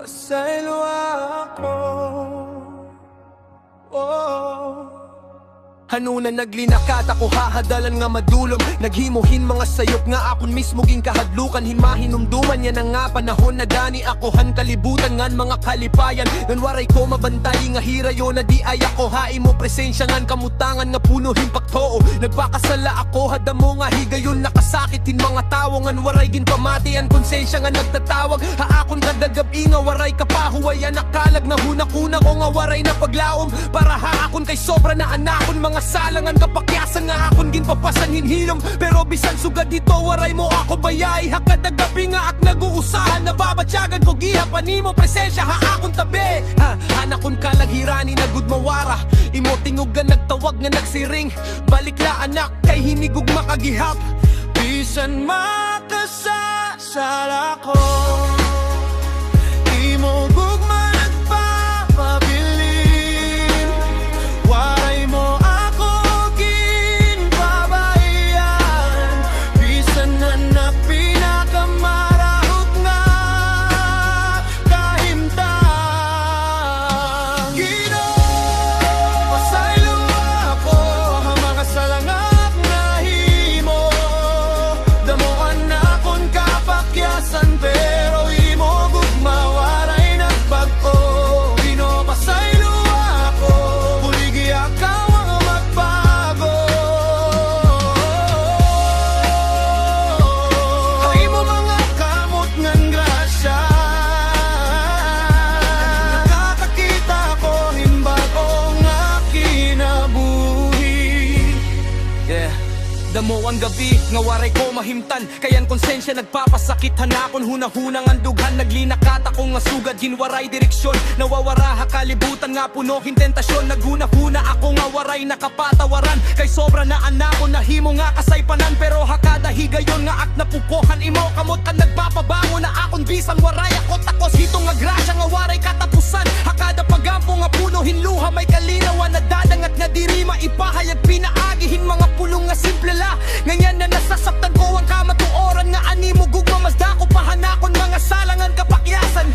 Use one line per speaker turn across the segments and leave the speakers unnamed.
Pasaylo ako. Oh. Hanunan naglinakat ako hahadalan nga madulom. Naghimuhin mga sayop nga akon mismo ging kahadlukan. Himahinumduman yan ang nga panahon na dani akohan kalibutan ngan mga kalipayan. Ngan waray ko mabantay nga hirayo na di ay ako. Hai mo presensya ngan kamutangan nga puno himpaktoo. Nagpakasala ako hadamo nga higayon nakasakitin mga tawo. Ngan waray gin pamati ang konsensya nga nagtatawag. Haakon kadagabi nga waray kapahuwayan nakalag na hunakuna ko nga waray na paglaom. Para haakon kay sobra na anakon mga salangan kapakyasan nga akon ginpapasan hinhilom. Pero bisan sugad dito waray mo ako bayay. Hakadagabi nga ak nag-uusahan nababatyagan ko gihapan nimo presensya haakon tabi. Hanakon kalaghirani na gudmawara. Imo tingugan nagtawag nga nagsiring. Balik la anak kay hinigog makagihap. Bisan makasasala ko imo gugma nagpapabilin. Waray mo ako ginbabayan. Bisan na pinakamarahot nga kahimtang. Ginoo, pasaylo ako ang mga salangap nga himo. Damuan akon kapakyasan pero imo gugma waray nagbago. Ginoo, pasaylo ako, buligi akaw ang magbago. Ang imo mga kamot ngan grasya nakakakita ko himbago nga kinabuhi. Yeah. Damo ang gabi, nga waray ko mahimtan. Kayan konsensya nagpapasakit hanakon. Hunahunang ang dughan, naglinakat ako nga sugad. Ginwaray direksyon, nawawara kalibutan nga puno intentasyon. Naghunahuna ako nga waray nakapatawaran. Kay sobra na anakon, nahimo nga kasaypanan. Pero hakada higayon nga ak napupohan imo. Kamot ka nagpapabango na akon bisan waray ako takos. Hito nga grasya nga waray katapusan. Hakada pagampo nga puno hinluha may kalinawan. Nadadangat nga diri maipahayag pinaagihin mga pulong nga simple la. Ngayon na nasasaktan ko ang kamatuoran nga animo gugma masda ko pahanakon mga salangan kapakyasan.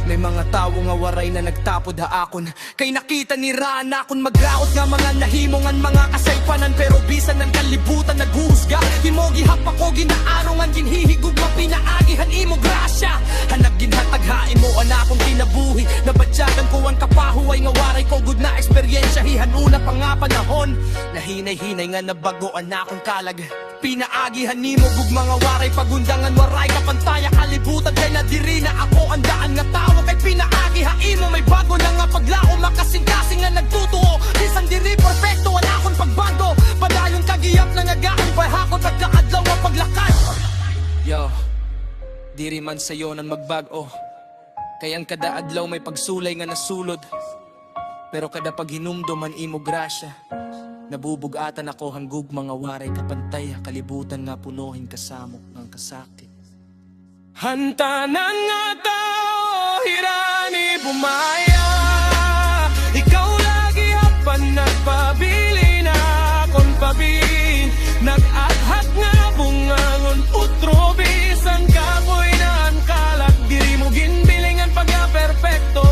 May mga tawo nga waray na nagtapod haakon. Kay nakita ni Raan akon magraot nga mga nahimongan mga kasaypanan. Pero bisan ng kalibutan naghuhusga. Imo gihap ako ginaarongan ginhihigog mapinaagihan imo grasya. Hanap ginhataghain mo anakong kinabuhi. Nabatyagan ko ang kapahuway nga waray ko good na eksperyensya. Hihanuna pa nga panahon. Nahinay-hinay nga nabagoan akong kalag. Pinaagihan nimo gug mga waray pagundangan waray kapantaya kalibutan. Kay nadiri na ako ang daan nga tawo. Kay pinaagihan imo may bago na nga paglao. Makasing-kasing nga nagtutuo. Bisan diri perfecto wala akong pagbago. Padayon kagiyap na ngagaan pahakot at kaadlaw ang paglakad. Yo, diri man sayo nang magbago. Kay ang kada adlaw may pagsulay nga nasulod. Pero kada paghinumdo man imo grasya. Nabubugatan ako hanggug mga waray kapantay. Kalibutan nga punuhin kasamok ng kasakit. Hantanan nga tao, hirani bumaya. Ikaw lagi hapan nagpabili na akong pabin. Nag-athat nga bungangon utro bisan kapoy na ang kalag. Diri mo ginbilingan pagka perfecto.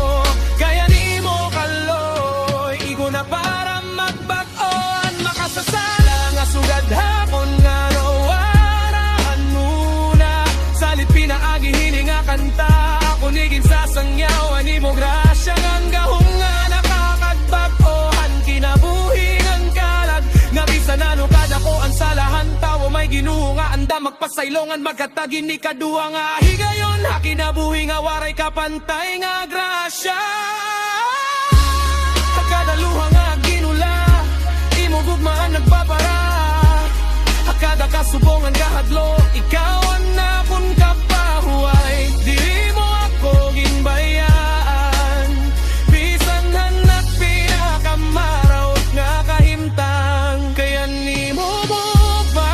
Kaya ni mo kaloy, igo na para magbagoan. Makasasala nga sugad hapon nga nawaraan muna. Salit pinaagi hininga kanta. Ako niging sasangyawan ni mo grasya ng gahong nga nakakagbagoan. Kinabuhi ng kalag. Nga bisan nanukad ako ang salahan tawo may ginuho nga anda magpasaylongan maghatagin ni kadua nga higayon. Kinabuhi nga waray kapantay nga grasya. Hakadaluha nga ginula. Imo gugmaan nagpapara. Hakada kasubongan kahadlo. Ikaw ang nakon kapahuay. Di mo ako ginbayaan. Bisan hanak pinakamarawot nga kahimtang. Kaya ni mo ba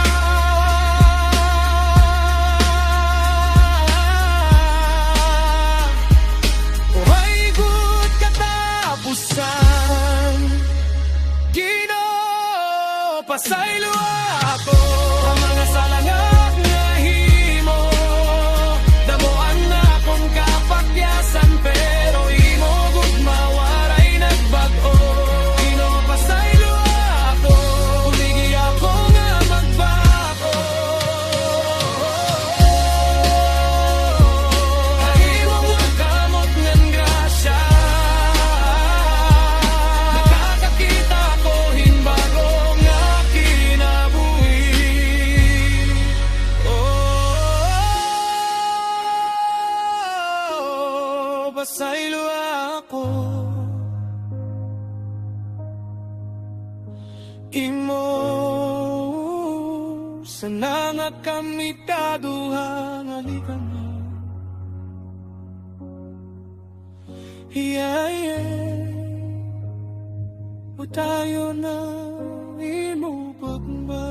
ohay good katapusan. Ginoo, pasaylo ako ang mga salangap nga himo. basay luha ko. Imo sana nga kami taduhang alikana. O tayo na imubot ba?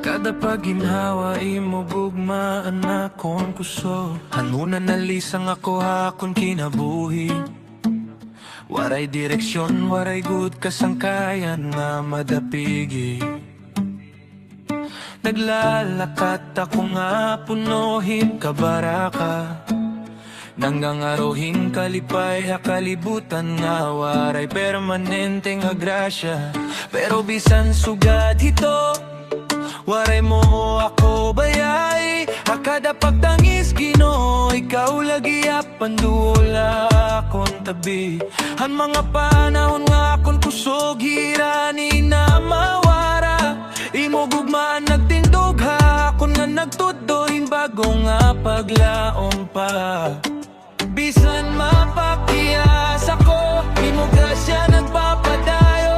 Kada paginhawa imo gugmaan akon kuso. Hanunan nalisang ako hakon kinabuhi. Waray direksyon, waray good kasangkayan nga madapigi. Naglalakat ako nga punuhin kabaraka. Nanggangaruhin kalipay kalibutan nga waray permanente nga grasya. Pero bisan sugad hito, waray mo ako bayay. Akada pagtangis Ginoo, ikaw lagi apan duwala akong tabi. Han mga panahon nga akong kusog hirani na mawara. Imo gugmaan nagtindog ha, akon nga nagtudoin bago nga paglaom pa. Bisan mapakiyas ako, imo grasya nagpapadayo.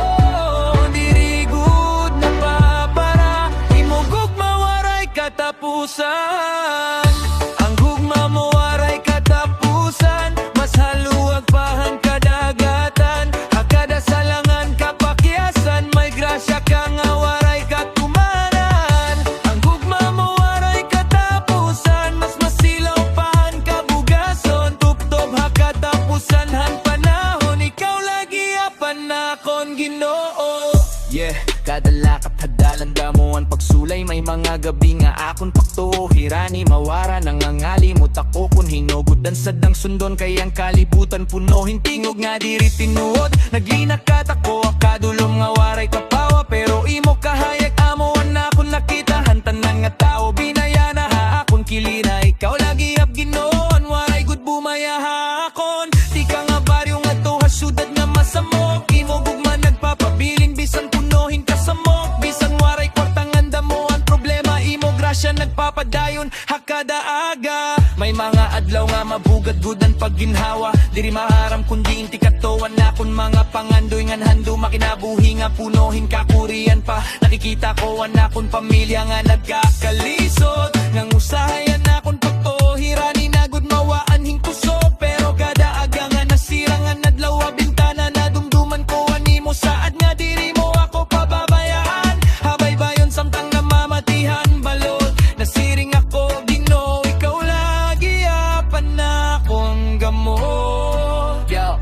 Dirigud na papara, imo gugma waray katapusan. Ang gugma mo waray katapusan, mas haluag pahan kadagatan. Hakada salangan kapakyasan, may grasya ka nga waray katumanan. Ang gugma mo waray katapusan, mas masilaw pahan kabugason. Tuptob hakatapusan han panahon, ikaw lagi apan akon Ginoo. Yeah, kada lakap hadalan damuan pagsulay. May mga gabi nga akon pakto hirani mawara. Nangangalimot ako kun hinugod dan sadang sundon. Kayang kalibutan puno hintingog nga diri tinuod. Naglinakat ako akadulom nga waray kapawa. Pero imo kahayag amuan na akon nakita. Hantanan nga tao binayana ha akon kilina. Ikaw lagi ab Ginoon waray good bumaya ha akon. Di ka nga baryo nga to ha syudad nga masamok. Imo gugma nagpapabiling bisan punuhin kasamok. Bisan waray kwartang anda mo ang problema. Imo grasya nagpapadayon hakada aga. May mga adlaw nga mabugad-gudan pagginhawa. Diri maharam kundi inti katuan na kun mga pangandoy ngan hando makinabuhi nga punuhin kakurian pa. Nakikita ko anakon pamilya nga nagkakalisod. Ngang usahayan akon pagtohirani nagud mawaan hingkusog. Pero kada aga nga nasira nga nadlaw bintana na dumduman ko animo saad nga diri mo ako pababayaan. Habay bayon samtang namamatihan balod. Nasiring ako Ginoo, ikaw lagi apan akong gamot. Yo,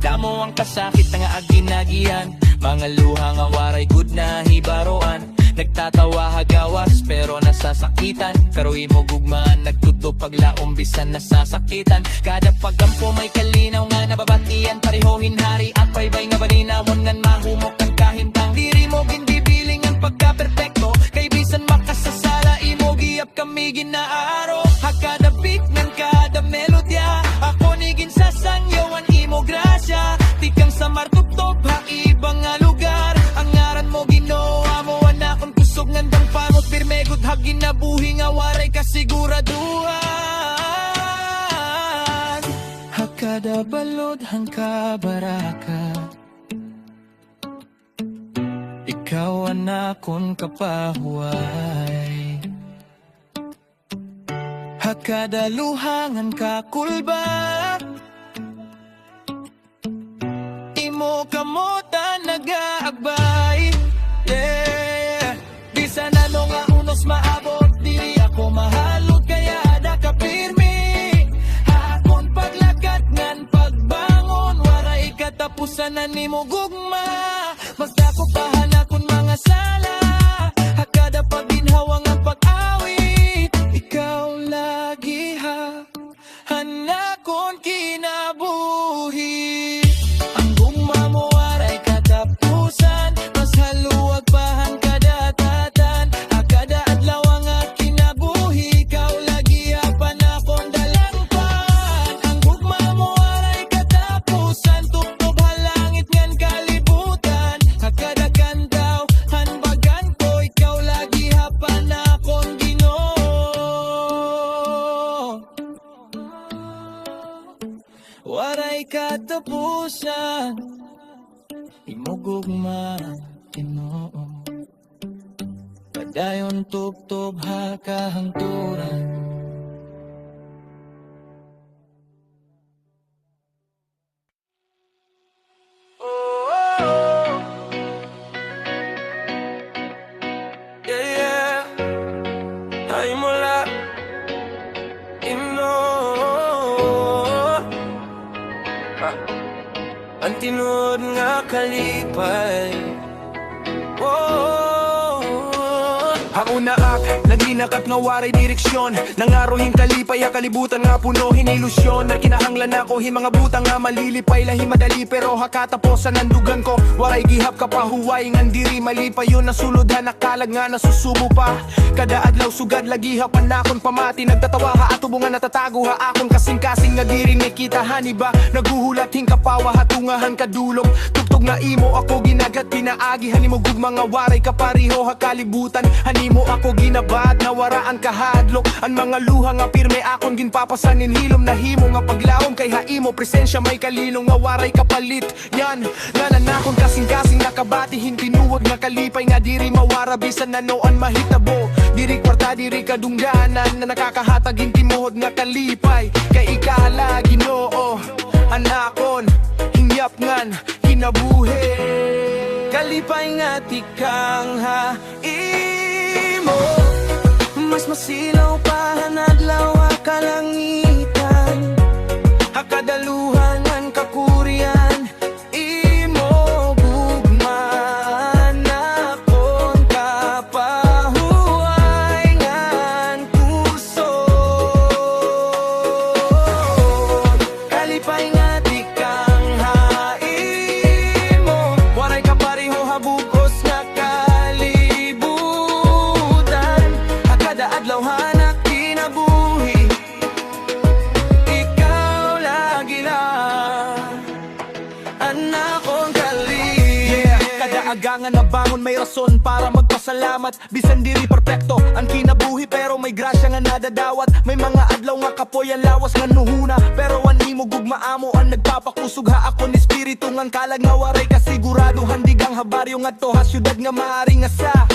damo ang kasakit nga aginagian. Mga luha nga waray good na hibaroan. Nagtatawa hagawas pero nasasakitan. Pero imo gugmaan nagtuto paglaom bisan nasasakitan. Kada pagampo may kalinaw nga nababatian. Parehohin hari at baybay nga baninamon ngan mahumok ang kahintang. Diri mo gindibiling ang pagka-perfecto. Kay bisan makasasala imo giyap kami ginaaro. Hakada beat ng kada melodya, ako nigin sasangyawan imo grasya. Tikang sa martutop ha ibang nga lugar. Ang ngaran mo Ginoo amo anakon kusog ngandang pangot. Pirme gud ha ginabuhi nga waray kasiguraduhan. Hakada balod hang kabaraka, ikaw anakon kapahuay. Hakada luhangan kakulba, imo kamutan nagaagbay. Yeah, bisan ano nga unos maabot, diri ako mahalot kaya ada ka pirmi. Hakon paglakat ngan pagbangon, waray katapusan na nimo gugma. Mas dako pahanakon mga sala, hakada pagginhawa nga pag-awit. Ikaw lagi ha hanakon katapusan, imugugma Ginoo. Padayon tubtob ha kahangturan. Ay mula ang tinod nga kalipay. Ako naak, naglinakap nga waray direksyon. Nangarohing kalipay, kalibutan nga puno hinilusyon. Na kinahanglan ako, mga butang nga malilipay. Lahi madali pero hakataposan ang dugan ko. Waray gihap ka pa huway, ngan diri malipay yun. Nasulodhan nakalag nga nasusubo pa. Kada adlaw sugad lagi hapan na akong pamati. Nagtatawa ha atubo nga natatago ha akong kasing-kasing. Nga diri nakita hani ba, naguhulat hing kapawa hatungahan kadulog. Tugtog nga imo ako ginagat pinaagi. Hanimo gugma nga waray kapariho ha kalibutan. Hanimo ako ginabad na waraan kahadlok. Ang mga luha nga pirme akong ginpapasanin hilom. Nahimo nga paglaom kay haimo presensya may kalilong nga waray kapalit. Yan, nananakon kasing-kasing nakabatihin tinuod nga kalipay nga diri mawara bisan na noon mahitabo. Diri kwarta diri kadungganan na nakakahatag timuod nga kalipay. Kay ikala Ginoo anakon hingyap ngan kinabuhi. Kalipay nga tikang ha imo, mas masilaw pa hanadlaw kalangitan. Hakadaluhan ngan kakurian imo gugman akon kapahuay ngan puso. Kalipay nga tikang haimo, waray kapariho habukos nga kalibutan. Hakada adlaw hanak kinabuhi, ikaw lagi lang anakong kalipay. Kada agangan na bangon may rason para magpasalamat. Bisan diri perpekto ang kinabuhi pero may grasya nga nadadawat. May mga adlaw nga kapoy ang lawas nga nuhuna, pero animo gugmaamo ang nagpapakusog ha ako ni espiritu ngang kalag nga waray kasigurado. Handigang habaryo nga to ha syudad nga maaring asa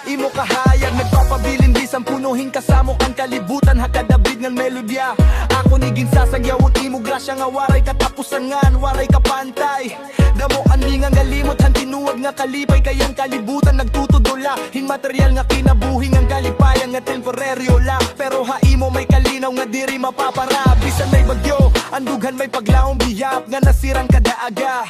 imo kahayag nagpapabilin bisan punuhin kasamo ang kalibutan. Hakadabid ng melodya ako ni ginsasagyawot imo grasya nga waray katapusan ngan waray kapantay. Damo ani nga galimot han tinuod nga kalipay kayang kalibutan nagtutudola. Hin material nga kinabuhi nga kalipayan nga temporaryo la, pero haimo may kalinaw nga diri mapapara. Bisan may bagyo andughan may paglaong biyap nga nasirang kadaaga.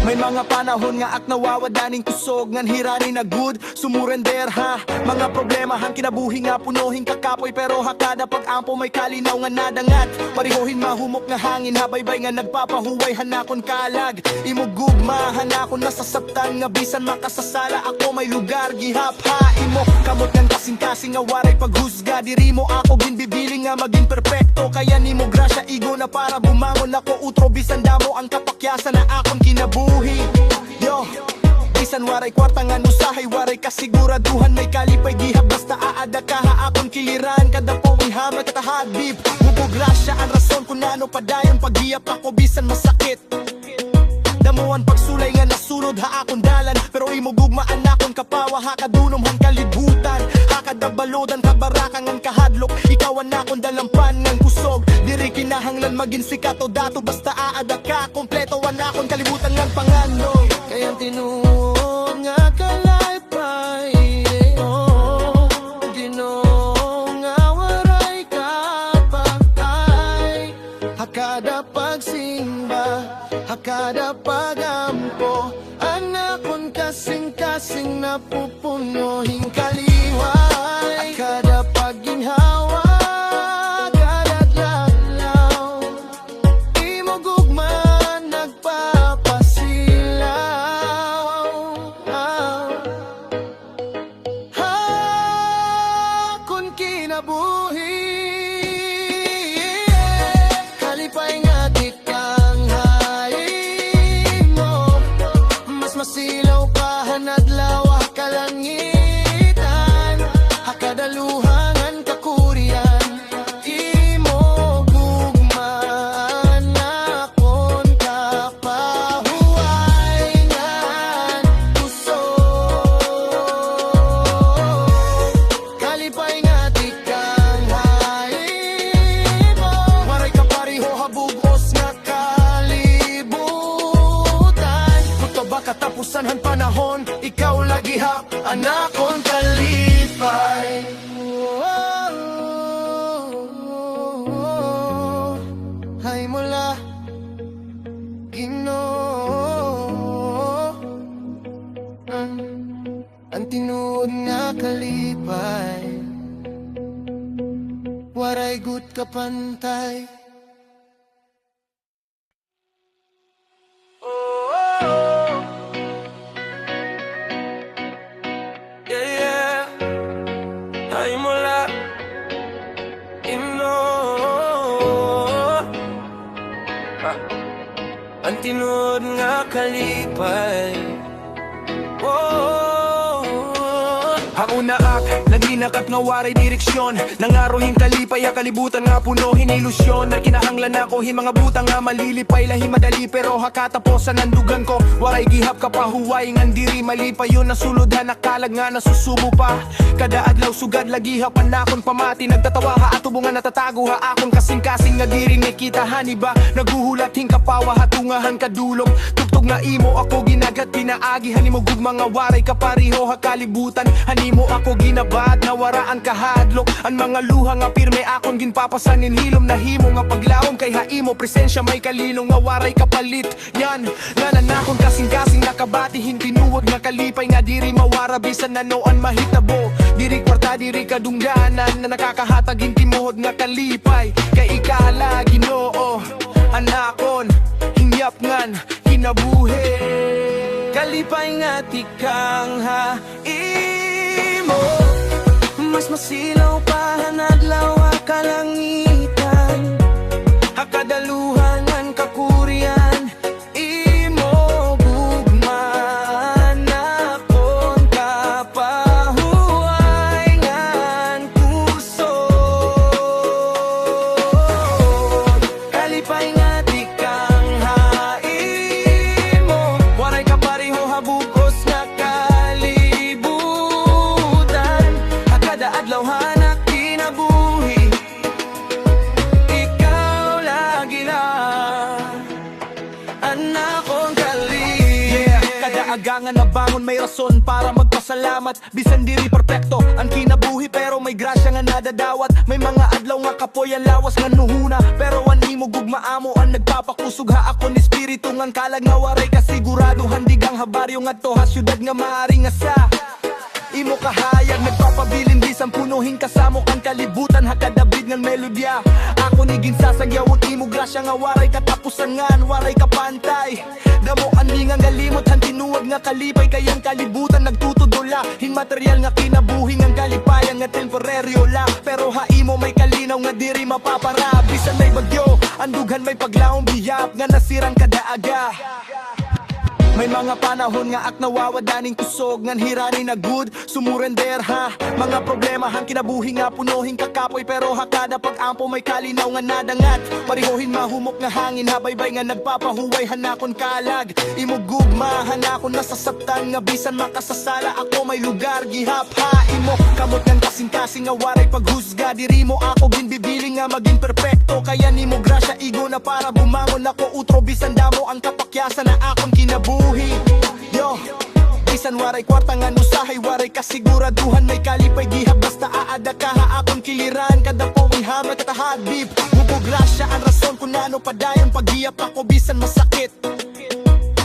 May mga panahon nga ak nawawadaning kusog ngan hirani na good sumurender ha. Mga problema hang kinabuhi nga punuhin kakapoy, pero hakada pag-ampo may kalinaw nga nadangat. Parihohin mahumok nga hangin habaybay nga nagpapahuway hanakon kalag. Imugugma hanakon nasasabtan nga bisan makasasala ako may lugar gihap ha imo. Kamot ngan kasing-kasing nga waray paghusga. Diri mo ako ginbibiling nga maging perpekto. Kaya nimo grasya igo na para bumangon ako utro. Bisan damo ang kapakyasan na akon kinabuhi. Yo, bisan waray kwarta nga nusahay waray kasiguraduhan may kalipay gihap basta aada ka ha akon kiliran. Kada pong ihamat at hadbib bubog grasya ang rason kung ano padayon paghiyap ako bisan masakit. Damuan pagsulay nga nasunod ha akon dalan, pero imugugmaan akon kapawa ha kadunom hang kalibutan. Hakadabalodan kabaraka ngang kahadlok, ikaw an akon dalampan ngang kusog. Diri kinahanglan maging sikat o dato basta aada ka kompleto an akon kalibutan ngang pangano. Kayang tinuod nga kalaypay Ginoo nga waray kapatay. Hakada pagsimba hakada pagampo anakon kasing-kasing napupunuhin kaliway. Hakada pagginhawa kada adlaw imo gugma nagpapasilaw. Hakon kinabuhi kalipay nga tikang masilaw pa hanadlaw kalangitan. Hakadaluhangan kakurian imo gugmaan
anakon kalipay. Hay mula Ginoo, ang tinuod nga kalipay, waray good kapantay.
Ay mula ang tinuod nga kalipay.
Hauna ak, naglinakap nga waray direksyon. Nangarohing kalipay, kalibutan nga puno ilusyon. Na kinahanglan ako, mga butang nga malilipay. Lahi madali pero hakataposan ang dugan ko. Waray gihap kapahuway, ngan diri malipay yun. Nasulodhan nakalag nga nasusubo pa. Kada adlaw sugad lagi hapan nakon pamati. Nagtatawa ha atubo nga natatago ha akon kasing-kasing nga diri nakita haniba. Naguhulat hing kapawa hatungahan kadulong. Tugtog nga imo ako ginagat pinaagi. Hanimo gugma nga waray kapariho ha kalibutan. Hanimo ako ginabad na waraan kahadlok. Ang mga luha nga pirme akon ginpapasanin hilom. Nahimo nga paglawom kay haimo presensya may kalilong nga waray kapalit. Yan nga nanakon kasing-kasing nakabatihin tinuod nga kalipay nga diri mawara bisan nanoan mahitabo. Diri kwarta diri kadungganan na nakakahatag timuhod nga kalipay. Kay ikala Ginoo anakon hingyap ngan kinabuhi. Kalipay nga tikang imo, mas masilaw pa hanadlaw kalangitan. Hakadaluhan ngan kakurian imo gugman akon kapahuay ngan kusod. Kalipay nga tikang imo, waray kapariho habukos nga kalibutan. Hakada adlaw hanak kinabuhi, ikaw lagi na anakon kalipay. Kada agangan na bangon may rason para magpasalamat. Bisan diri perpekto ang kinabuhi pero may grasya nga nadadawat. May mga adlaw nga kapoy ang lawas nga nuhuna, pero ani mo gugmaamo ang nagpapakusog ha ako ni espiritu ngang kalag nga waray kasigurado. Handigang habaryo nga to ha syudad nga maari nga sa imo kahayag nagpapabilin bisan punuhin kasamo kang kalibutan. Hakadabid ng melodya ako ni ginsasagyawot imo grasya nga waray katapusan ngan waray kapantay. Damo ani nga galimot han tinuod nga kalipay kayang kalibutan nagtutudula. Hin material nga kinabuhi nga kalipayan nga temporaryo la, pero haimo may kalinaw nga diri mapapara. Bisan may bagyo andughan may paglaom bihap nga nasirang kadaaga. May mga panahon nga ak nawawadaning kusog ngan hirani na good sumurender ha. Mga problema hang kinabuhi nga punuhin kakapoy, pero hakada pag-ampo may kalinaw nga nadangat. Parihohin mahumok nga hangin habaybay nga nagpapahuway hanakon kalag. Imo gugma hanakon nasasabtan nga bisan makasasala ako may lugar gihap ha imo. Kamot ngan kasing-kasing nga waray paghusga. Diri mo ako ginbibiling nga maging perpekto, kaya nimo grasya igo na para bumangon ako utro. Bisan damo ang kapakyasan na akon kinabuhi. Yo, bisan waray kwarta nga nusahay waray kasiguraduhan may kalipay gihap basta aada ka ha akon kiliran. Kada po may hamay katahadbib bubog grasya ang rason kung ano padayon paghiyap ako bisan masakit.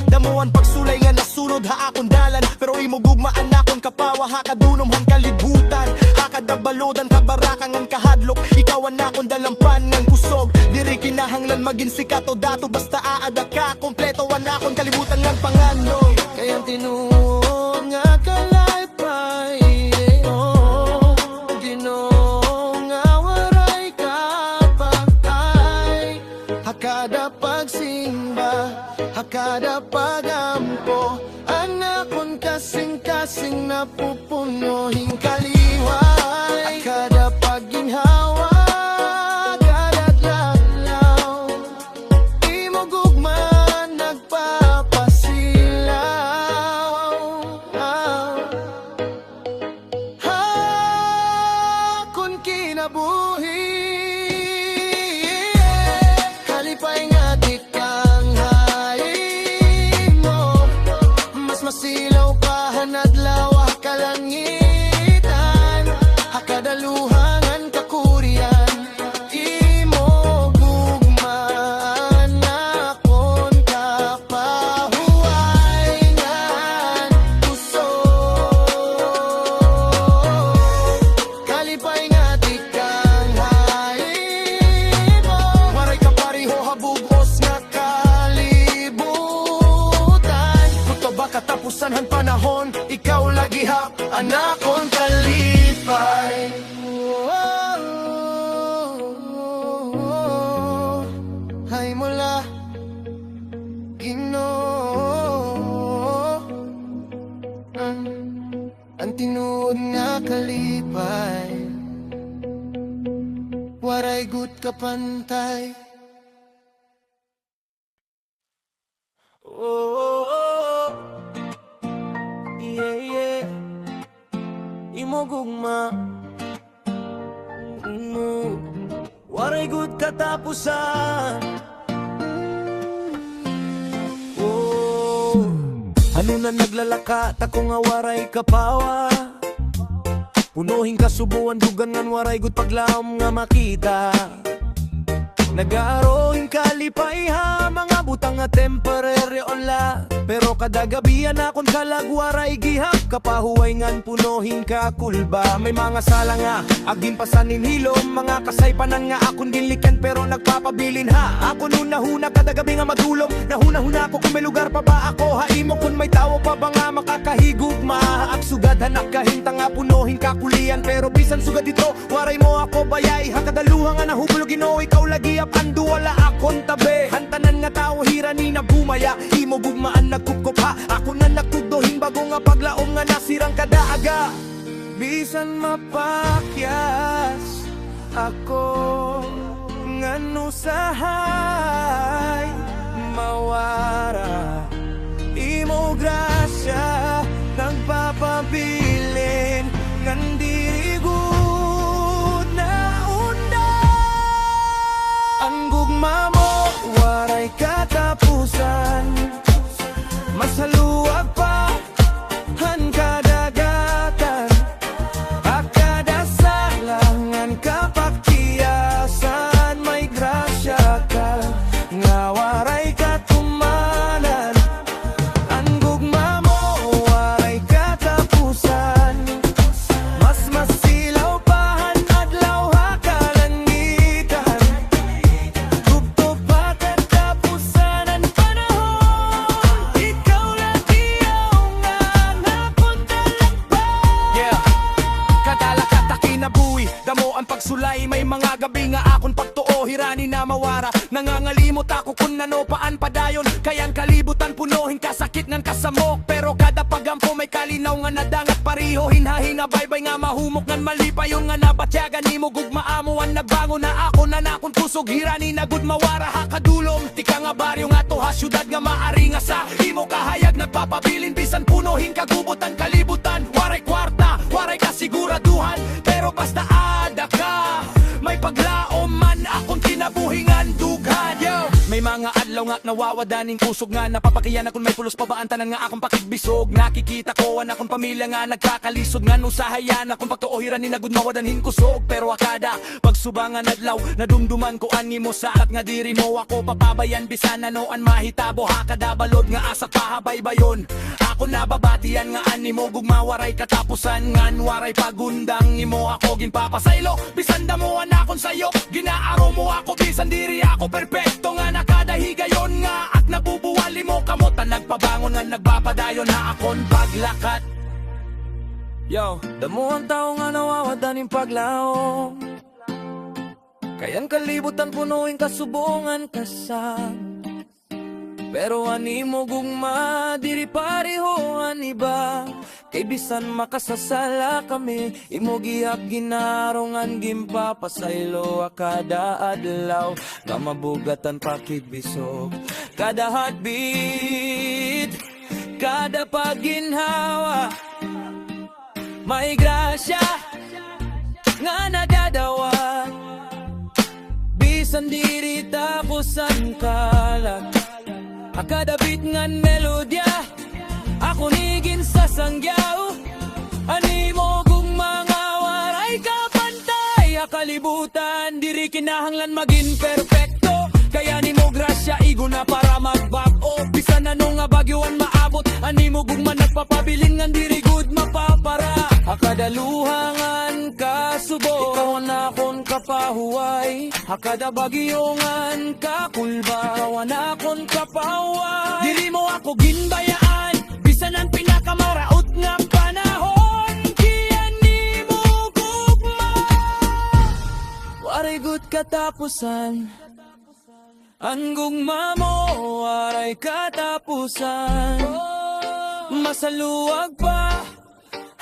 Damuan pagsulay nga nasunod ha akon dalan, pero imo gugmaan akon kapawa ha kadunom hang kalibutan. Hakadabalodan kabaraka ngan kahadlok, ikaw an akon dalampan ngan kusog. Diri kinahanglan maging sikat o dato basta aada ka kompleto an akon kalibutan ngan pangano.
Kayang tinuod nga kalipay, oh, Ginoo nga waray kapantay. Hakada pagsimba, hakada pagampo, anakon kasing-kasing napupunuhin kaliway. Hakada pagginhawa, kada adlaw, imo gugma nagpapasilaw. Hakon kinabuhi, kalipay nga tikang haimo, mas masilaw pa hanadlaw kalang kadaluhangan kakurian. Imo gugmaan akon kapahuwayngan puso. Kalipay nga di kang haibo, waray ka pariho habugos nga kalibutan. Kuto ba katapusan han panahon, ikaw lagi hap anakon kalipay. Hay mula Ginoo, ang tinuod nga kalipay, waray good ka pantay.
Oh, yeah, yeah. Imo gugma, waray good katapusan. Oh, ano na naglalaka, tako nga waray kapawa. Punuhin kasubuan, dugan ngan waray good paglaom nga makita. Nag-aarohin kalipay ha, mga butang nga temporary onla. Pero kada gabihan akon kalagwaray gihap, kapahuway ngan punohin ka kulba. May mga sala nga, agin pasanin hilom, mga kasaypanan nga akon ginlikan pero nagpapabilin ha. Ako nunahuna kada gabi nga madulom, nahuna-huna ako kung may lugar pa ba ako. Haimo kung may tawo pa ba nga makakahigugma. Aksugad hanak kahinta nga punohin ka kulian, pero bisan sugad dito, waray mo ako bayay. Hakadaluha nga nahubulog Ginoo, ikaw lagi ando wala akong tabi. Hantanan nga tao hira ni na bumaya, imo gugmaan nagkukup ha. Ako na nagkudohin bago nga paglaom nga nasirang kadaaga. Bisan mapakyas ako ngano sahay mawara, imo grasya nagpapabilin ngan dirigud na ang gugma mo, waray katapusan. Masaluwag pa han kadagatan, akada salangan kapagtiyasan. May grasya ka nga waray katumanan. Ang gugma mo, waray katapusan. Mas masilaw pa han adlaw hakalangitan. Damo ang pagsulay, may mga gabi nga akon pagtuo, hirani na mawara. Nangangalimot ako kung nano paan padayon, kayan kalibutan punuhin kasakit ngan kasamok. Pero kada pagampo may kalinaw nga nadangat pariho, hinahina baybay nga mahumok ngan malipayon nga nabatyagan nimo gugmaamuan. Nagbango na ako na nakon kusog, hirani na gud mawara hakadulom. Tika nga baryo nga to ha, syudad nga maari nga sa imo kahayag nagpapabilin. Bisan punuhin kagubutan kalibutan, waray kwarta, waray kasiguraduhan. Pero basta ada ka, may paglaom man akong kinabuhingan dughan. Yo! May mga adlaw nga nawawadaning kusog nga napapakiyan akong may pulos pa ba ang tanan nga akong pakigbisog. Nakikita ko an akong pamilya nga nagkakalisod nga nusahayan akong pagtuohiran ni nagud mawadanhin kusog. Pero akada pagsubangan adlaw nadumduman ko animo sa at nga diri mo ako papabayan bisan anoan mahitabo hakada balod nga asa pahabaybayon. Ako nababatian nga animo gugmawaray katapusan ngan waray pagundang imo ako ginpapasaylo. Bisan damuan akon sayo, ginaaro mo ako bisan diri ako perpekto nga nakadahigayon nga at nabubuwali mo kamutan nagpabangon nga nagpapadayon na akon paglakat. Yo, damo ang tao nga nawawadaning paglaom, kayan kalibutan punuin kasubungan kasam. Pero animo gugma, diri pareho iba. Kay bisan makasasala kami, imo gihap ginarongan gimpapasaylo akada adlaw. Kamabugatan pakigbisog, kada heartbeat, kada paginhawa. May grasya nga nadadawa, bisan diri tapusan kalag. Akadabit ngan melodya, ako nigin sa sangyaw. Animo kung mga waray kapan niya kalibutan, diri kinahanglan maging perfecto. Kaya ni mo grasya igo na para mag-back-off. Bisan na nung nga bagyuan maabot, ani mo gugman nagpapabilin nga diri good mapapara. Hakadaluhangan ka subo, ikaw na kon kapahuway. Hakada bagyongan ka kulba, ikaw na kon kapahuway. Dili mo ako ginbayaan, bisan ang pinakamaraot nga panahon. Kaya ni mo gugma, waray good katapusan. Ang gugma mo, waray katapusan. Masaluwag pa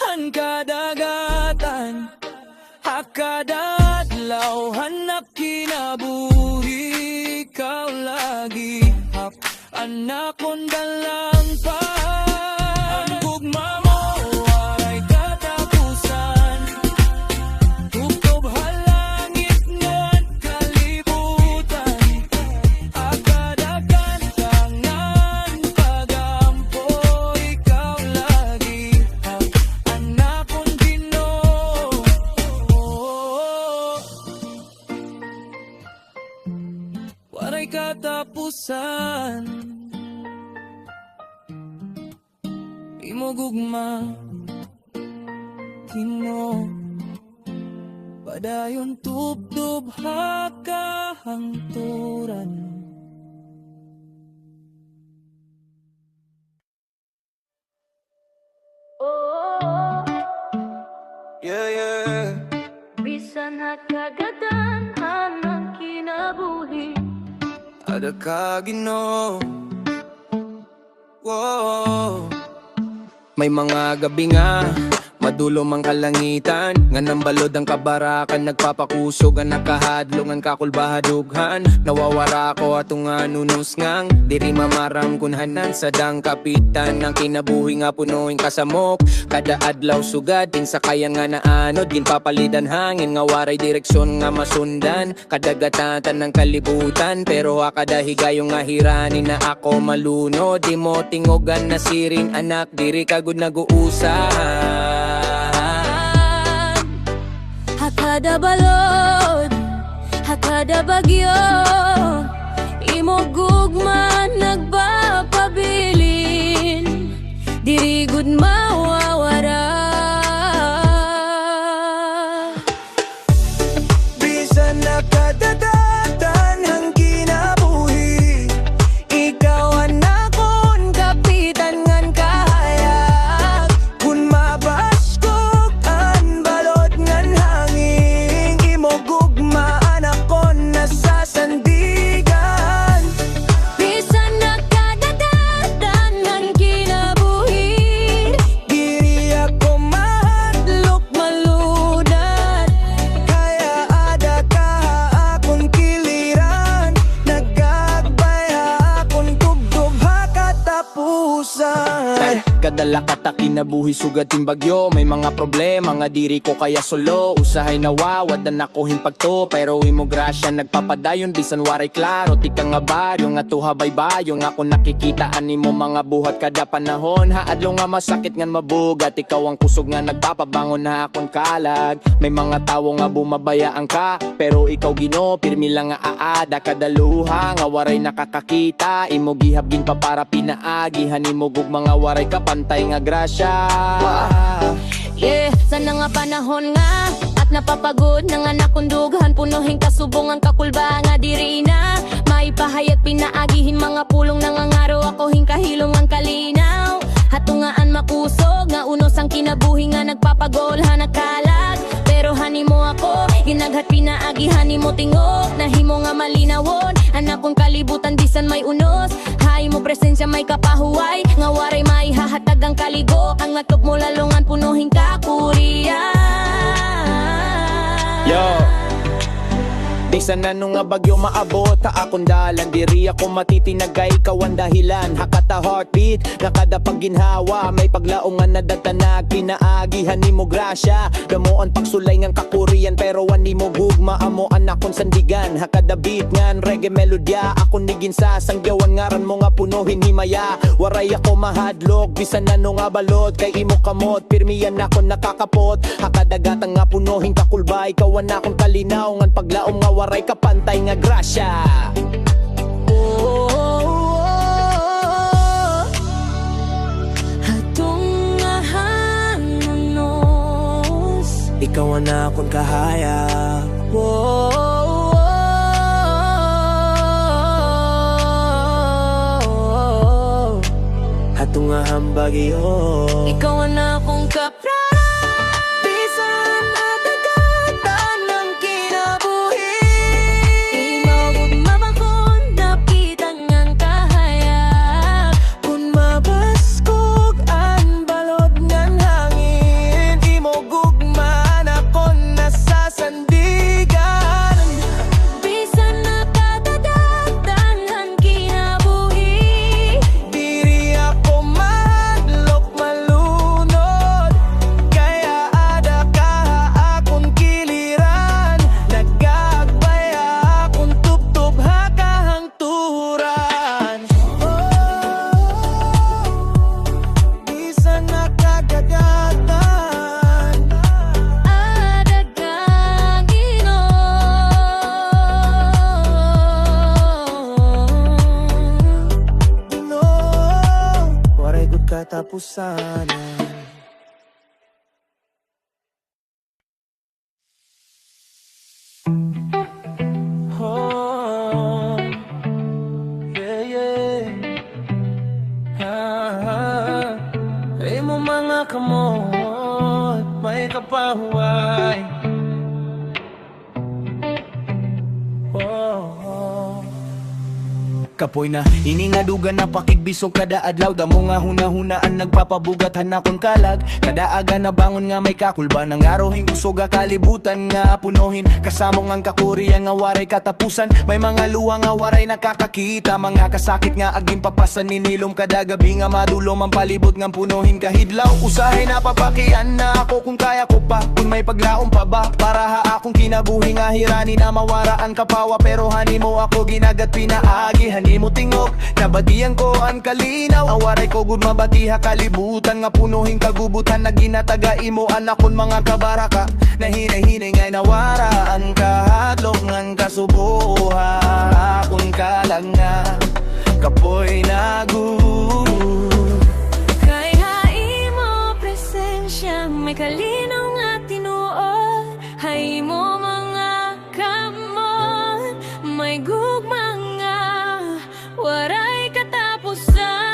ang kadagatan, hakadadlaw hanap kinabuhi. Ikaw lagi hap, anak kong dalang pa. Ang gugma mo, waray katapusan. Tukob halangit ngan kalibutan, agad-agad tangan pagampo. Ikaw lagi hap, anak kong Ginoo. Waray katapusan, di mo gugma, Ginoo. Padayon tubtub hakahangturan.
Yeah, yeah.
Bisan hakagatan hanang kinabuhi.
Ada ka Ginoo. Wow. May mga gabi nga madulo mang kalangitan, nga nang balod ang kabarakan, nagpapakusog ang nakahadlong ang kakulbahadughan. Nawawara ko atong nga nunus ngang, diri mamarang kunhanan sa dang kapitan. Ang kinabuhi nga punuing kasamok, kada adlaw sugadin sa kaya nga naanod. Ginpapalidan hangin nga waray direksyon nga masundan, kadagatatan ng kalibutan. Pero akada higayong nga hirani na ako malunod. Di mo tingogan na siring anak, diri kagud nag-uusap.
Hakada balod, hakada bagyo, imo gugma nagpapabilin, diri gud mawawara.
Bisan nakadadatan ang kinabuhi, ikaw ang akon kapitan ngan kahayag. Kung mabaskog ang balot ngan hangin, imo gugma anak ko nasasandigan.
Bisan nakadadatan ang kinabuhi,
Diri ako mahadlok malunan, kaya ada ka akong kiliran. Nagagbaya akong tugtog hakatapusan. Kadala kata kinabuhi sugating bagyo, may mga problema nga diri ko kaya solo. Usahay nawawad na ako himpagto, pero imo grasya nagpapadayon bisan waray klaro. Tika nga baryo nga tuhabay bayo, nga ako nakikitaan nimo mga buhat kada panahon. Haadlo nga masakit ngan mabugat, ikaw ang kusog nga nagpapabangon na akong kalag. May mga tawo nga bumabayaan ka, pero ikaw Ginoo pirmi lang nga aada. Kadaluha nga waray nakakakita, imo gihabgin pa para pinaagihan imo gug mga waray kapantay nga grasya.
yeah, sana nga panahon nga at napapagod na nga nakundughan, punuhin kasubong ang kakulba nga diri na may pahayat pinaagihin mga pulong na nga ngaro ako hingkahilong ang kalinaw. Hatungaan makusog nga unos ang kinabuhi nga nagpapagol hanakalag. Pero hani mo ako, ginaghat pinaagihan ni mo tingog, nahimo nga malinawon, anak kong kalibutan bisan may unos. Hay mo presensya may kapahuway, nga waray may hahatag ang kaligo, ang ngatop mo lalungan punuhin ka kuriya.
Yo,
Bisan ano nga bagyo maabot ta akong dalan, diri ako matitinagay, ikaw ang dahilan. Hakata heartbeat nga kada pagginhawa, may paglaongan na datanag, pinaagihan ni mo grasya. Damo ang pagsulay ngang kakurian, pero ani mo gugma amo an akong sandigan. Hakada beat ngan reggae melodya, akong nigin sa sangyawan ngaran mo nga punuhin himaya. Waray ako mahadlok, bisan ano nga balot, kay imo kamot, pirmiyan ako nakakapot. Hakadagatang nga punuhin kakulba, ikaw an akong kalinaw, ngan paglaom nga waray kapantay nga grasya.
Hatong ahanos,
Ikaw ang akong kahaya. Hatong ahambagyo.
ikaw ang akong kapra. Bisan atagatan ng kinabuhi, imawag mabakon, napitang ang kahayag.
Kung mabaskog ang balod ng hangin, imo gugman ako nasasandigan.
Bisan nakatadatan ng kinabuhi,
Diri ako madlok malunod, kaya ada ka akong kiliran. Nagagbaya akong tubtob hakahang turan. Bisan nakagagatan,
adagang
no, waray gud katapusan. Oh, yeah, yeah. Ay mo mga kamot, may kapahuay. Oh. Kapoy na iningadugan na pakigbisog kada adlaw, damo nga hunahunaan nagpapabugat hanakon kalag. Kada aga na bangon nga may kakulba ng arohing usog kalibutan nga punuhin. Kasamo ngang kakuriya nga waray katapusan, may mga luwa nga waray nakakakita. Mga kasakit nga aging papasan ninilom kada gabi nga madulom ang palibot nga punuhin kahidlaw. Usahay na papakian na ako kung kaya ko pa, kung may paglaom pa ba para ha akong kinabuhi nga hirani na mawaraan kapawa. Pero hani mo ako ginagat pinaagi, hani mo tingog, nabatiyan ko ang kalinaw. Awaray ko gud mabatiha kalibutan nga punuhin kagubutan na ginataga imo anakon mga kabaraka. Nahinay-hinay ngay nawaraan kahadlok ngan kasubuha akon kalang nga kapoy na gud.
kay haimo presensya, may kalinaw nga tinuod. Haimo mga kamot, may gugma nga waray katapusan.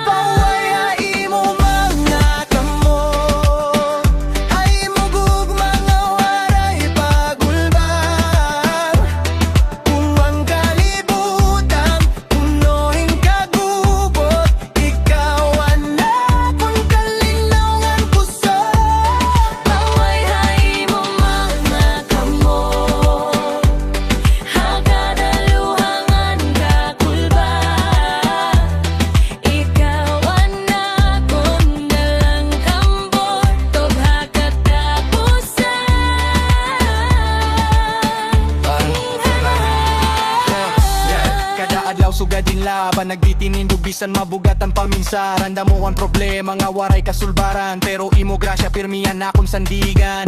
Pawaya imo mga kamot, ay mo gugma nga waray pagulbang. Kung ang kalibutan punuhin kagubot, ikaw ang akong kalinaw ngan puso.
Paway haimo mga kamot, hakadaluhangan kakulba. Ikaw ang akong dalang kambot, tobha katapusan.
Kada adlaw sugadin laban, nagtitinindog bisan mabugat ang paminsaran. Damo ang problema nga waray kasulbaran, pero imo grasya pirmihan akong sandigan.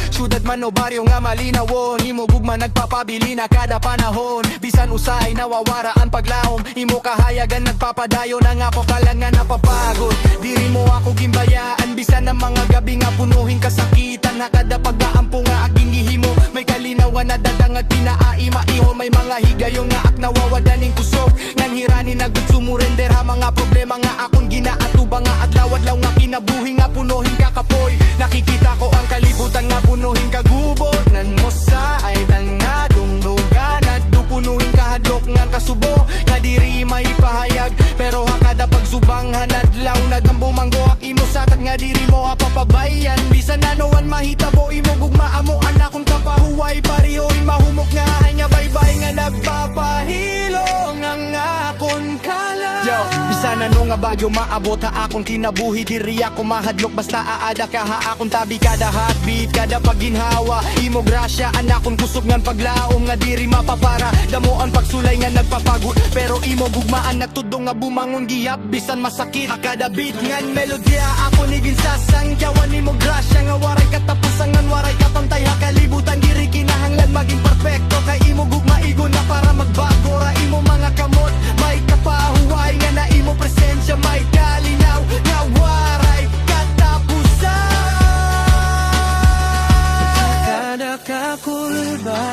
Syudad man o baryo nga malinawon, imo gugma nagpapabili na kada panahon. Bisan usay nawawara ang paglaom, imo kahayagan nagpapadayon ang ako kalangan napapagod. Diri mo ako gimbayaan, bisan ang mga gabi nga punuhin kasakitan. Nakada pag-aampo nga aging gihimo, may kalinawan na dadang at pinaai maihon. May mga higayon nga ak nawawadaning kusog, nang hirani nagud sumurender ha mga problema nga akong ginaatuba nga adlaw-adlaw nga kinabuhi nga punuhin kakapoy. Nakikita ko ang kalibutan nga punuhin kagubot, nan mo sa ay dal nga dungdugan at dupunuhin kahadlok nga kasubo. Nga diri may pahayag, pero hakada pagsubang hanadlaw nagambo manggo ak imo satag nga diri mo apapabayan. Bisan anoan mahitabo imo gugma amo anak kong ano nga bagyo maabot ha akong kinabuhi diri ako mahadlok basta aada ka ha akong tabi kada heartbeat kada pagginhawa imo grasya anakon kusog ngan paglaom nga diri mapapara damo ang pagsulay nga nagpapagod pero imo gugmaan nagtudong nga bumangon giyap bisan masakit kada beat ngan melodya ako ni ginsasang yawan imo grasya nga waray katapusan ngan waray kapantay ha kalibutan diri kinahanglan maging perfecto kay imo gugmaigon na para magbago ra imo mga kamot may kapahuway nga na imo presensya may kalinaw nga waray katapusan kada kakulba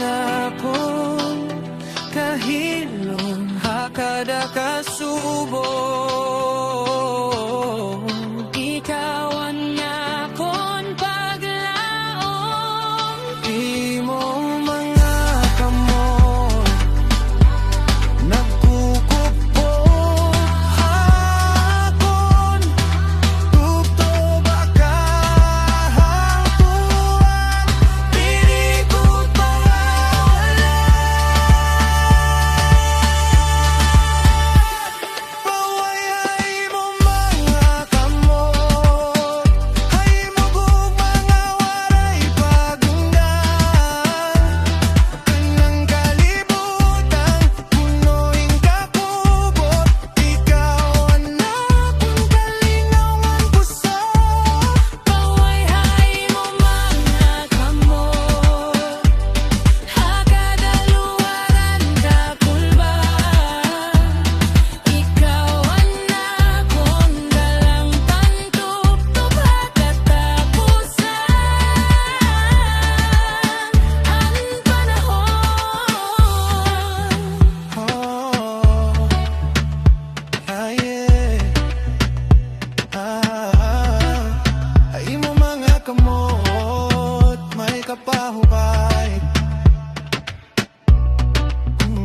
ipangakong kahilom hakada kasubo ikaw ang akon paglaom imo mga kamot nagkukupo hakon tubtob akahangtuan pirikot mawala pawayay mo mga kamot hay mo mga waray pagungdan kanang kalibutan punuing kakubot ikaw anakong kalingawan puso pawayay mo mga kamot hakadaluwaran kakulba ikaw anakon dalang tantub-tub hakatapusan ang panahon ay mo mga kamot may kapahukay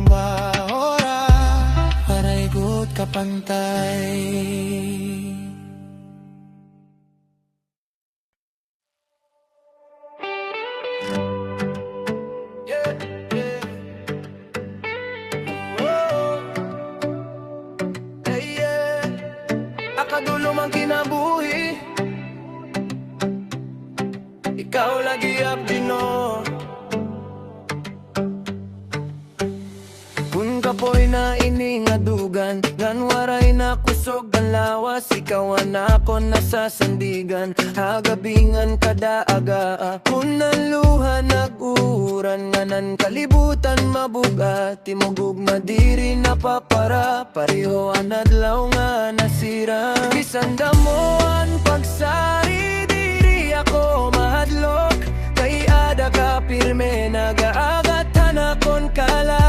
bahora para ikot kapantay yeah, yeah. Oh, hey, yeah. Akadulo man kinabuhi ikaw lagi abdi no kung kapoy na iningadugan ngan waray na kusog ang lawas ikaw anakon nasasandigan hagabingan kada aga kung naluha nag-uuran nganan kalibutan mabugat timugog madiri napapara pareho anadlaw nga nasira bisan damoan pagsari diri ako mahadlok kay ada ka pirme nagaagat hanakon kalag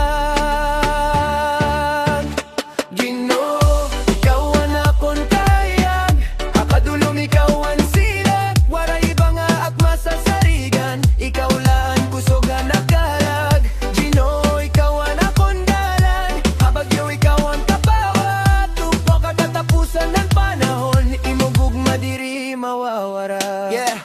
Ginoo ikaw anakon kayag akadulong ikaw ang silag waray iba nga akma sa sarigan ikaw laan kusogan nakalag Ginoo ikaw anakon dalan habagyo ikaw ang tapawa tupo katatapusan ng panahon imugug madiri mawawara yeah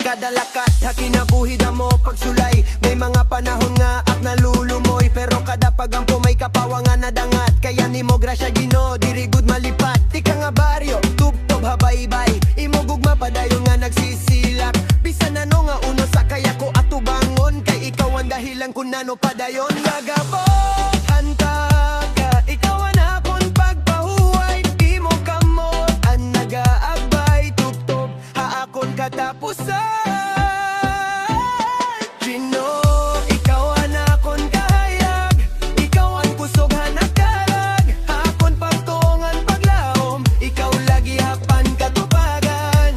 kadalakat hakinabuhi mo pagsulay may mga panahon nga at nalulumoy pero kada pagampo may kapawangan na dangat kaya nimo grasya Ginoo diri gud malipat tika nga baryo tubtob habaybay imo gugma padayon nga nagsisilak bisan ano nga uno sa kaya ko atubangon kay ikaw ang dahilan kung nano padayon nagabot hanta ka ikaw ang akon pagpahuway imo kamot ang nagaabay tubtob haakon katapusan Ginoo ikaw anakon kahayag ikaw ang kusog hanakalag hakon pagtuongan paglaom ikaw lagi hapan katupagan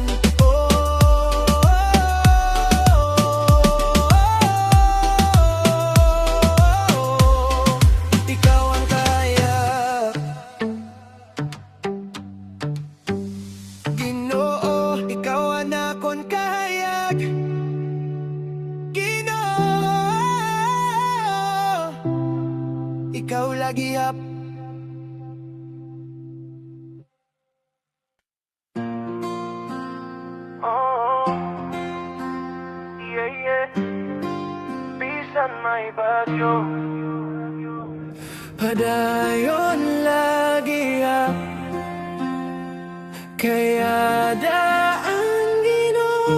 ikaw ang kahayag Ginoo ikaw anakon kahayag ikaw lagi hap oh yeah yeah bisan may bagyo
Padayon lagi kaya daan Ginoo.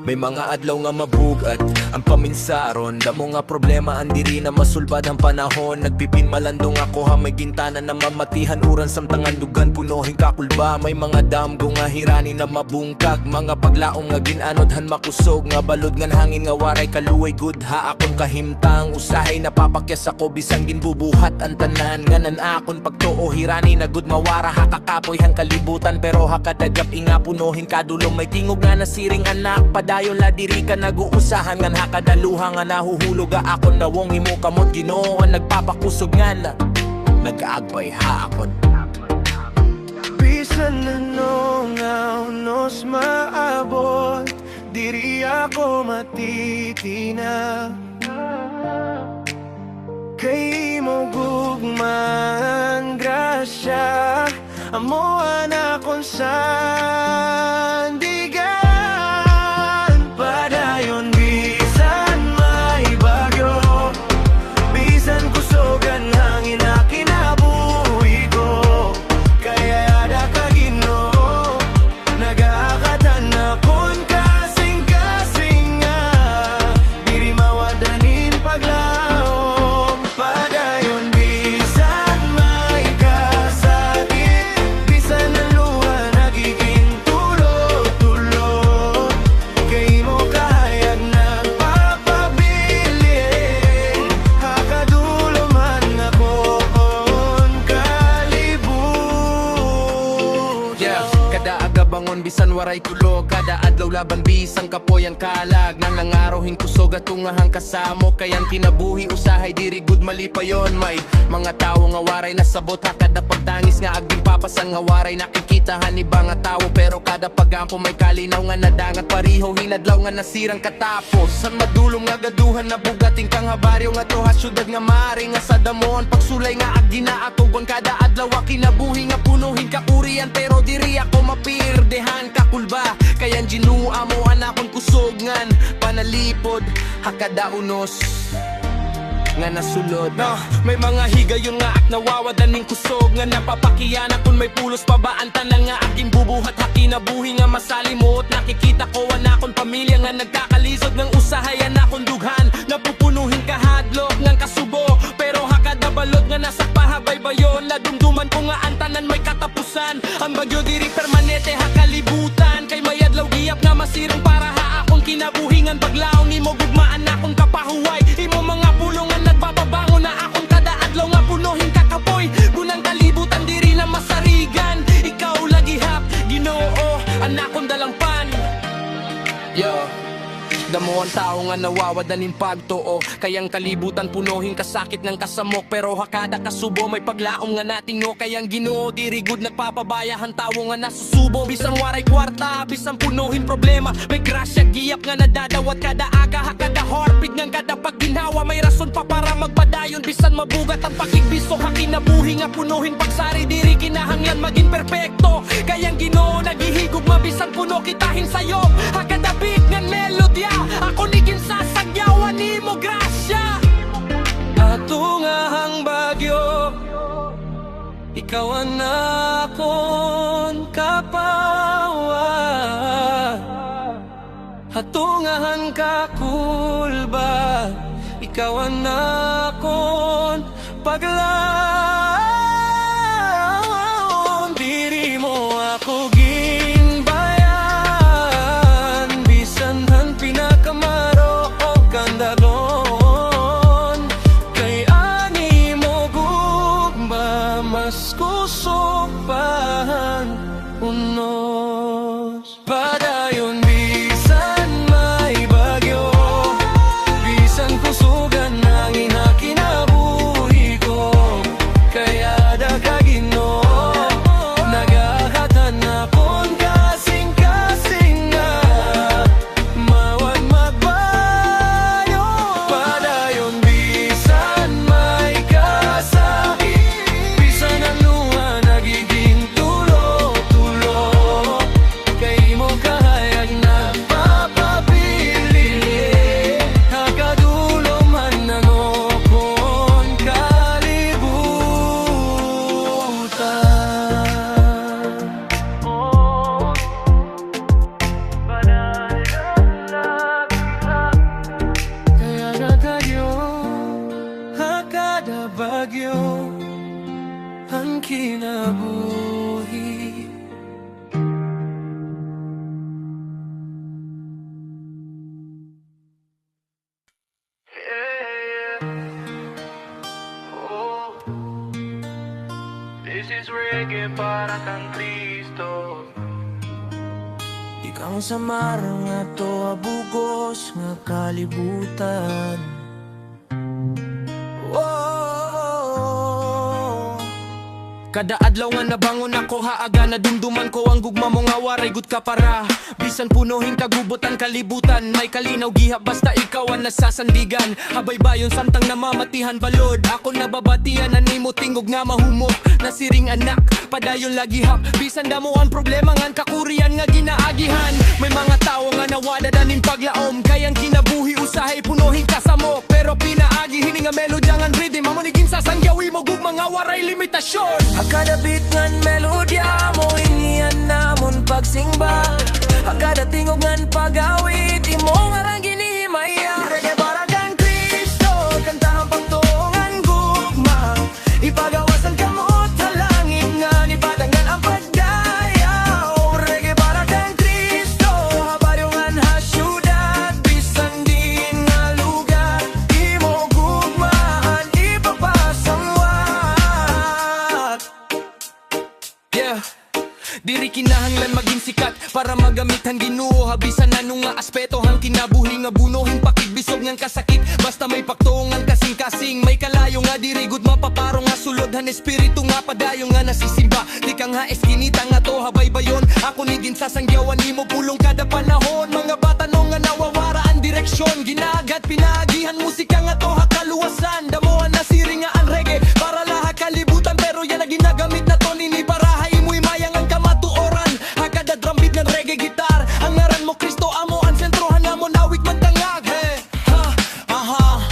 May mga adlaw nga mabugat ang paminsaron. Damo nga problema ang diri na masulbad ang panahon. Nagpipinmalandong ako ha may gintana na mamatihan. Uran samtangan dugan punohing kakulba. May mga damgo nga hirani na mabungkag. Mga paglaong nga ginanodhan makusog. Nga balod nga hangin nga waray kaluway good ha. Akon kahimtang usahay napapakyas ako. Bisang ginbubuhat ang tanan. Nganan akon pagtuo hirani na good mawara. Hakakapoy hang kalibutan pero hakadagap inga punohin kadulong. May tingog nga nasiring anak padayon la diri ka nag-uusahan. Ngan hakadaluha nga nahuhulog akon nawong imo kamot Ginoo ang nagpapakusog nga na nag-aagbay ha akon.
Bisan ano nga unos maabot, diri ako matitina. Kay mo gugman grasya, amuan akong sandigan. Padayon bisan may bagyo, bisan kusogan hangin na kinabuhi ko. Kaya ada ka Ginoo, nag-aakatan akon kasing-kasing nga. Diri mawadanin paglaom. Padayon bisan may kasakit, bisan ang luha nagiging tulog-tulog. Kay mo kahayag nagpapabilin, hakadulo man ako on kalibut.
Yeah, kada aga bangon bisan waray tulog. Kada adlaw laban bisang kapoyan kalag. Nang nangarohin kusog at tungahang kasamo. Kayang kinabuhi usahay diri good malipayon. May mga tawo nga waray nasabot ha. Kada pagtangis nga aging papasang nga waray nakikitahan iba nga tawo. Pero kada pagampo may kalinaw nga nadangat pariho. Hinadlaw nga nasirang katapos. San madulong nga gaduhan na bugating kang habaryo. Nga to ha syudad nga mari nga sa damoon. Pagsulay nga agina atugon kada adlaw kinabuhi nga punuhin kakurian. Pero diri ako mapirdehan kakulba. Kayan ginua mo anakon kusogngan panalipod hakada unos nga nasulod. May mga higayon nga ak nawawadan ning kusog nga napapakiyana kung may pulos pa ba ang tanang nga aking bubuhat hakinabuhi nga masalimot. Nakikita ko anakon pamilya nga nagkakalisod ng usahay anakon dughan napupunuhin kahadlok ng kasubo. Pero hakada balod nga nasa pahabay-bayon ladumduman ko nga ang tanan may katapusan. Ang bagyo diri permanente hakalibutan. Kay may adlaw giyap nga masirang para ha akong kinabuhingan. Paglaong imo gugmaan akong kapahuway. Imo mga pulungan nagpapabango na akong kada adlaw nga punuhin kakapoy. Gunang kalibutan diri na masarigan. Ikaw lagi hap Ginoo anakong dalangpan. Yo, damo ang tao nga nawawadanin pagtuo. Kayang kalibutan punuhin kasakit ng kasamok. Pero hakada kasubo may paglaom nga natingo. Kayang Ginoo diri good nagpapabayahan tao nga nasusubo. Bisang waray kwarta, bisang punuhin problema. May grasya giyap nga nadadawat kada aga. Hakada horpid ng kada pagginhawa. May rason pa para magpadayon. Bisan mabugat ang pakigbiso. Hakinabuhi nga punuhin pagsari diri kinahanglan maging perpekto. Kayang Ginoo naghihigog mabisan puno kitahin sayo. Hakada beat ngan melodya ako niging sasagyawan ni mo grasya. Atungahang bagyo, ikaw ang akon kapawa. Hatungahan kakulba, ikaw ang akon paglaom. Diri mo ako ginbayan, bisan han pinakamaro o kandagon. Kay ani mo gugma mas kusog pahan unos. Padayon bisan may bagyo, bisan kusugan hangin na kinabuhi ko. Kaya da ka Ginoo, nagahatan akon kasing-kasing nga. Mawag magbayo. Padayon bisan may kasakit, bisan ang luha nagiging tulo-tulo. Kay mo
Ikang samar nga to abugos nga kalibutan.
Kada adlaw nga nabangon ako haaga na dumduman ko ang gugma mo nga waray gud ka para bisan punuhin kagubotan kalibutan may kalinaw gihap basta ikaw ang nasasandigan habay bayon samtang namamatihan balod ako nababatian na nimo tingog nga mahumok nasiring anak padayon lagi hap bisan damo ang problema ngan kakurian nga ginaagihan may mga tawo nga nawada danin paglaom kayang kinabuhi usahay punuhin kasamo pero pinaagi hini nga melodya ngan rhythm mamunigin sa sangyawi mo gugma nga waray limitasyon.
Kada beat ngan melodya mo iniyan namon pagsimba. Kada tingog ngan pagawit imo ngarang ginihimaya. Reggae para kang Kristo, kantahan pagtuongan gugma. Ipagawasan kamot sa langit nga ipatangan ang pagdayaw. Reggae para kang Kristo, habaryongan ha syudad bisan din nga lugar. Imo gugmaan ipapasangwat.
Yeah. Diri kinahanglan maging sikat para magamitan Ginoo habisan anong nga aspeto hang kinabuhi nga bunuhin pakigbisog ngang kasakit basta may paktuongan kasing-kasing may kalayo nga diri gud mapaparo nga sulod han espiritu nga padayon nga nasisimba di ka nga eskinita nga to habay bayon ako ni gin sasangyawan nimo pulong kada panahon mga bata no nga nawawara ang direksyon ginagat pinaagihan musika nga to hakaluwasan damoan na siri nga ang reggae para laha kalibutan pero yan na ginagamit na to nini para haimoy mayang ang kamatuoran hakada drum beat ng reggae gitar ang ngaran mo Kristo amo ang sentrohan namon awit man tangag hey ha aha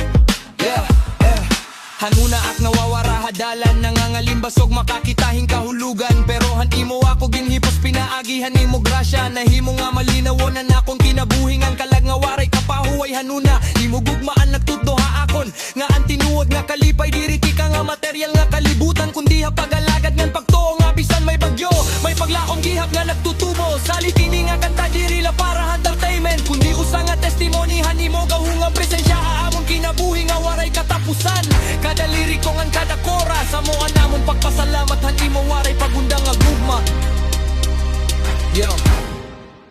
yeah yeah hanuna ak nawawara hadalan nangangalimbasog makakitahing kahulugan pero han imo ako ginhipos pinaagihan nimo grasya nahimo nga malinawon na akong kinabuhi ang kalag nga waray kapahuway hanuna imo gugmaan nagtudloha akon nga ang tinuod nga kalipay diri ka nga material nga kalibutan kundi ha pagalagad ngan pagtuo nga bisan may bagyo may paglaom gihap nga nagtutubo salitini nga kanta diri la para entertainment kundi usa nga testimony hanimo gahunga presensya haamon kinabuhi nga waray katapusan kada liriko ngan kada koras amo namon pagpasalamat han imo waray pagundang nga gugma. Yo.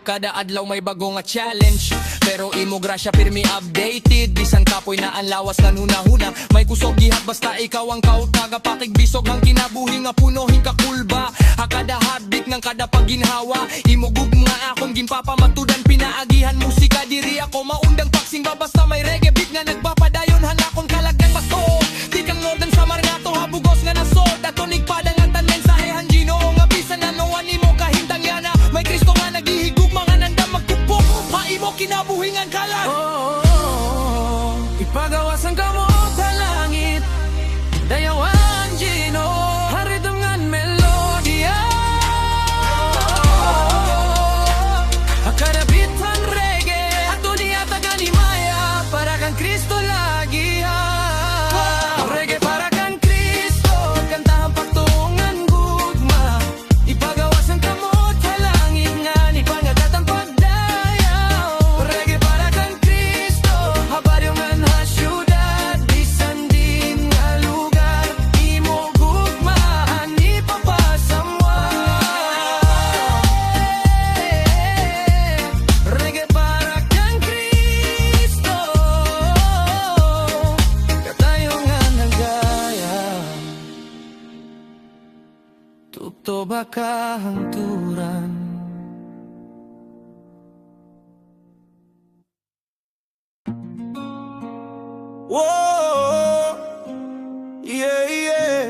Kada adlaw may bago nga challenge pero imo grasya pirmi updated bisan kapoy na ang lawas nga hunahuna may kusog gihap basta ikaw ang kautaga pakigbisog ang kinabuhi nga punohin ka kulba hakada heartbeat ng kada pagginhawa imo gugma akong ginpapamatudan pinaagihan musika diri ako maundang pagsingba basta may reggae beat nga nagpapadayon han akong kalagyan basto di kang northern samar nga to habugos nga nasod ato nigpada nga tanen sa hehan Ginoo nga bisan anoan imo kahintang yana may Kristo nga naghihigug mga nandang magtupok maimo kinabuhi nga kalag
Ipagawasan ka mo sa langit dayawan Ginoo haridom ngan melodya. Kada beat ang reggae ato niya taganimaya para kang Kristo lagi ha. Reggae para kang Kristo kantahan pagtuongan gugma ipagawasan ka mo sa langit nga ni pangagat ang pagdayaw. Reggae para kang Kristo habaryongan ha syudad bisan din nga lugar imo gugmaan ipapasamwa. Reggae para kang Kristo katayo nga nagaya tukto ba kahangturan. Whoa, yeah, yeah.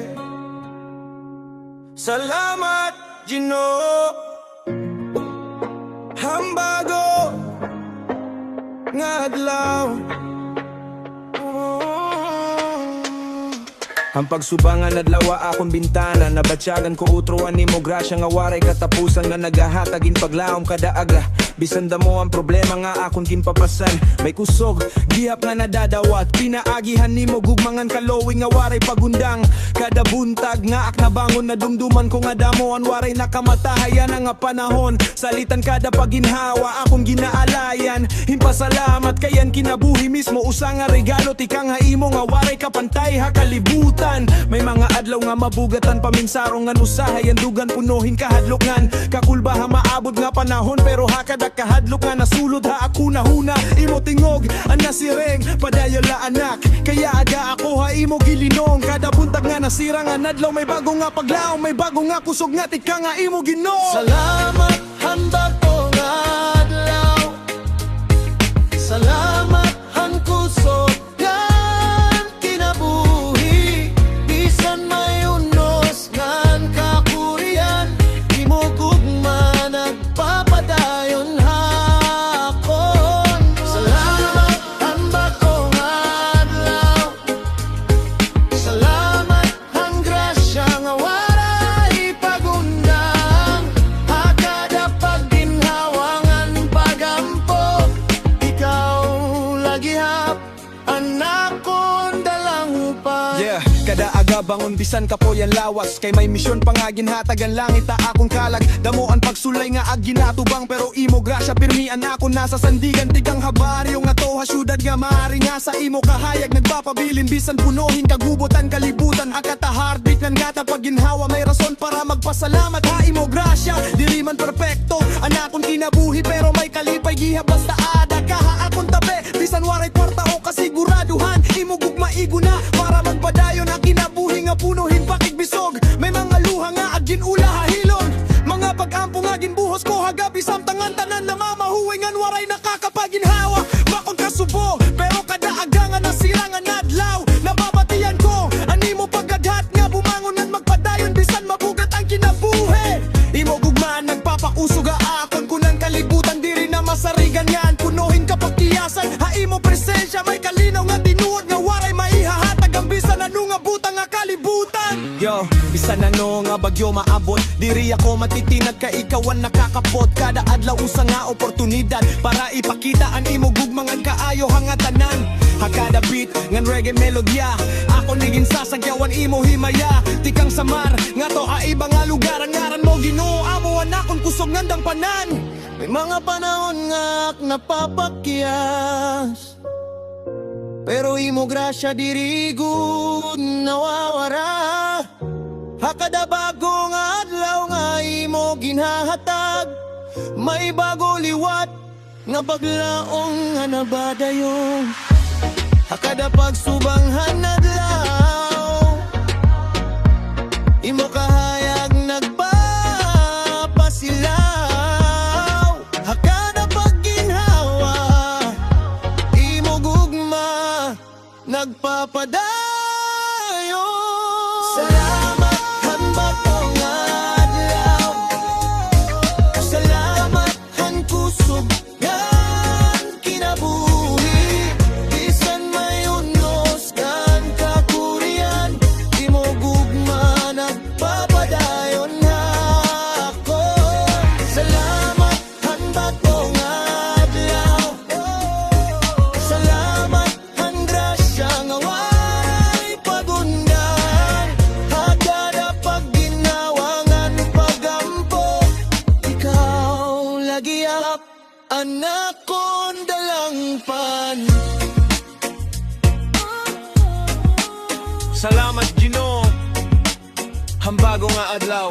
Salamat, Ginoo. Hambago nga adlaw. Ang pagsubangan adlaw akong bintana nabatsyagan ko utroan nimo grasya nga waray katapusan nga nagahatagin paglaom kada agla bisan damo ang problema nga akong ginpapasan may kusog gihap nga nadadawat pinaagihan nimo gugmangan kalowing nga waray pagundang kada buntag nga ak nabangon na dumduman ko nga damo ang waray nakamatahayan nga panahon salitan kada paginhawa akong ginaalayan himpasalamat kayan kinabuhi mismo usa nga regalo tikang nga imo nga waray kapantay ha kalibutan. May mga adlaw nga mabugatan paminsarong nga usahay ang dugan punuhin kahadlokan kakulba ha maabot nga panahon pero hakada hadlok nga nasulod ha ako na huna. Imo tingog ang nasireng padayon la anak. Kaya aga ako ha imo gilinong. Kada buntag nga nasira nga nadlaw, may bago nga paglaom, may bago nga kusog nga tika nga imo Ginoo.
Salamat handa ko nga adlaw. Salamat han kusog ngan kinabuhi. Bisan may unos ngan kakurian, imo gugma nagpapadayon hakon. Salamat handa ko nga adlaw. Salamat han grasya nga waray pagundang. Hakada pagginhawangan pagampo, ikaw lagi hap anak kong dalang upay.
Yeah, kada aga bangon bisan ka po yan lawas. Kay may misyon pa nga ginhatagan langit ta akong kalag. Damo ang pagsulay nga ag ginatubang, pero imo grasya pirmian ako nasa sandigan. Tigang habaryo nga to ha syudad nga maari nga sa imo kahayag nagpapabilin. Bisan punuhin kagubutan kalibutan akata heartbeat ng gata pag ginhawa. May rason para magpasalamat ha imo grasya. Diri man perfecto anakon kinabuhi, pero may kalipay giha basta ada ka ha akong tabi. Bisan waray kwarta o kasiguraduhan, imo gugmaigo na para magpadayon ang kinabuhi nga punuhin pakigbisog. May mga luha nga agin ula hahilon, mga pag-ampo nga ginbuhos ko hagabi samtangan tanan na mamahuwi ngan waray nakakapaginhawa. Bakon kasubo pero kada aga nga nasira nga nadlaw, nababatian ko animo paggadhat nga bumangon ngan magpadayon bisan mabugat ang kinabuhi. Imo gugmaan nagpapakusog akon kunang kalibutan, diri na masarigan ngan punuhin kapag kiyasan ha imo presensya. May kalinaw nga tinuod nga waray maihahatag ang bisan ano nga butang nga kalibutan. Yo, bisan ano nga bagyo maabot, diri ako matitinag ka ikaw ang nakakapot. Kada adlaw usa nga oportunidad para ipakita ang imo gugmangan kaayo hangatanan. Hakada beat ngan reggae melodya, ako niging sasagyawan imo himaya. Tikang samar nga to ha iba nga lugar, ang ngaran mo Ginoo amo anakon kusog ngandang panan.
May mga panahon nga ak napapakyas, pero imo grasya diri gud nawawara. Hakada bagong adlaw nga imo ginhahatag, may bago liwat nga paglaong nga nabadayon. Hakada pagsubanghan adlaw, imo kahayag nagpapasilaw. Hakada pagginhawa, imo gugma nagpapadayon. Salamat han batong adlaw. Salamat han kusog ngan kinabuhi. Bisan may unos kan kakurian, imo gugma nagpapadayon hakon. Salamat han batong adlaw. Salamat han grasya nga waray pagundan. Hakada pagginhawangan pagampo, ikaw lagi hap anak kong dalang pan.
Salamat Ginoo, hambago nga adlaw.